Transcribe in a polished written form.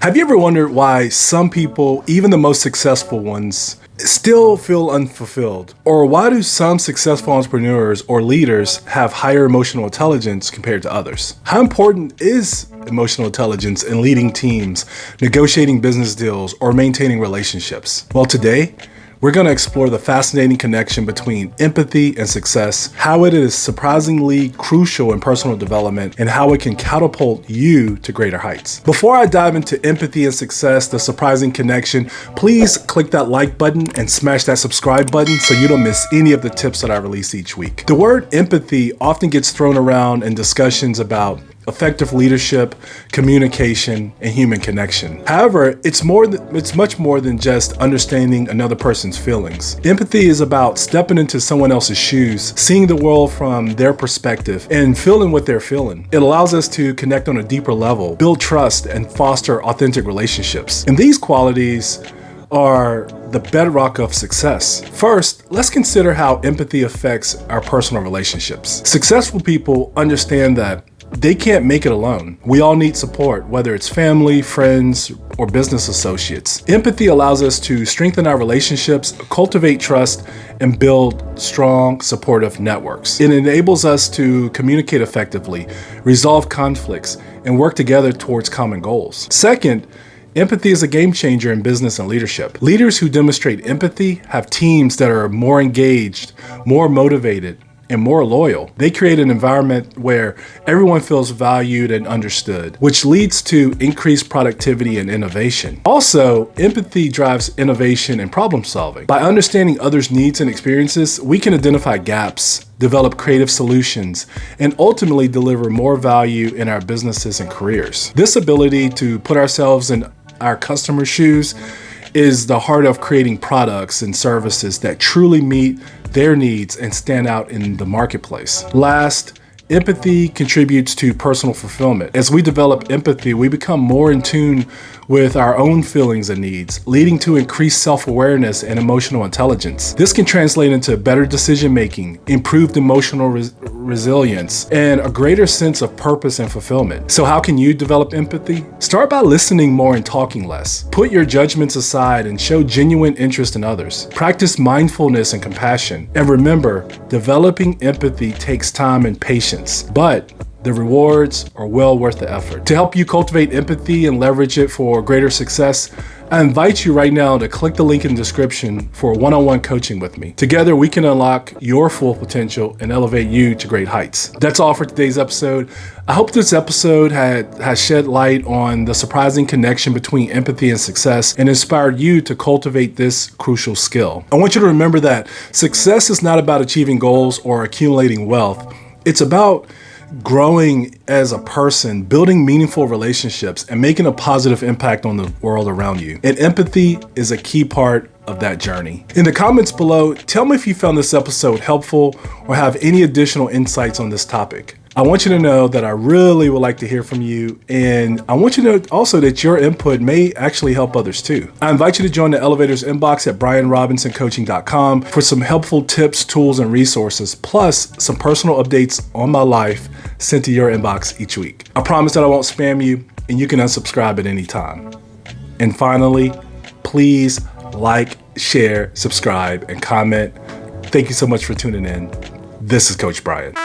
Have you ever wondered why some people, even the most successful ones, still feel unfulfilled? Or why do some successful entrepreneurs or leaders have higher emotional intelligence compared to others? How important is emotional intelligence in leading teams, negotiating business deals, or maintaining relationships? Well, today, we're going to explore the fascinating connection between empathy and success, how it is surprisingly crucial in personal development, and how it can catapult you to greater heights. Before I dive into empathy and success, the surprising connection, please click that like button and smash that subscribe button so you don't miss any of the tips that I release each week. The word empathy often gets thrown around in discussions about effective leadership, communication, and human connection. However, it's much more than just understanding another person's feelings. Empathy is about stepping into someone else's shoes, seeing the world from their perspective, and feeling what they're feeling. It allows us to connect on a deeper level, build trust, and foster authentic relationships. And these qualities are the bedrock of success. First, let's consider how empathy affects our personal relationships. Successful people understand that they can't make it alone. We all need support, whether it's family, friends, or business associates. Empathy allows us to strengthen our relationships, cultivate trust, and build strong, supportive networks. It enables us to communicate effectively, resolve conflicts, and work together towards common goals. Second, empathy is a game changer in business and leadership. Leaders who demonstrate empathy have teams that are more engaged, more motivated, and more loyal. They create an environment where everyone feels valued and understood, which leads to increased productivity and innovation. Also, empathy drives innovation and problem solving. By understanding others' needs and experiences, we can identify gaps, develop creative solutions, and ultimately deliver more value in our businesses and careers. This ability to put ourselves in our customers' shoes is the heart of creating products and services that truly meet their needs and stand out in the marketplace. Last, empathy contributes to personal fulfillment. As we develop empathy, we become more in tune with our own feelings and needs, leading to increased self-awareness and emotional intelligence. This can translate into better decision-making, improved emotional resilience, and a greater sense of purpose and fulfillment. So how can you develop empathy? Start by listening more and talking less. Put your judgments aside and show genuine interest in others. Practice mindfulness and compassion. And remember, developing empathy takes time and patience, but the rewards are well worth the effort. To help you cultivate empathy and leverage it for greater success, I invite you right now to click the link in the description for one-on-one coaching with me. Together, we can unlock your full potential and elevate you to great heights. That's all for today's episode. I hope this episode has shed light on the surprising connection between empathy and success and inspired you to cultivate this crucial skill. I want you to remember that success is not about achieving goals or accumulating wealth. It's about growing as a person, building meaningful relationships, and making a positive impact on the world around you. And empathy is a key part of that journey. In the comments below, tell me if you found this episode helpful or have any additional insights on this topic. I want you to know that I really would like to hear from you, and I want you to know also that your input may actually help others too. I invite you to join the Elevators inbox at brianrobinsoncoaching.com for some helpful tips, tools, and resources, plus some personal updates on my life sent to your inbox each week. I promise that I won't spam you, and you can unsubscribe at any time. And finally, please like, share, subscribe, and comment. Thank you so much for tuning in. This is Coach Brian.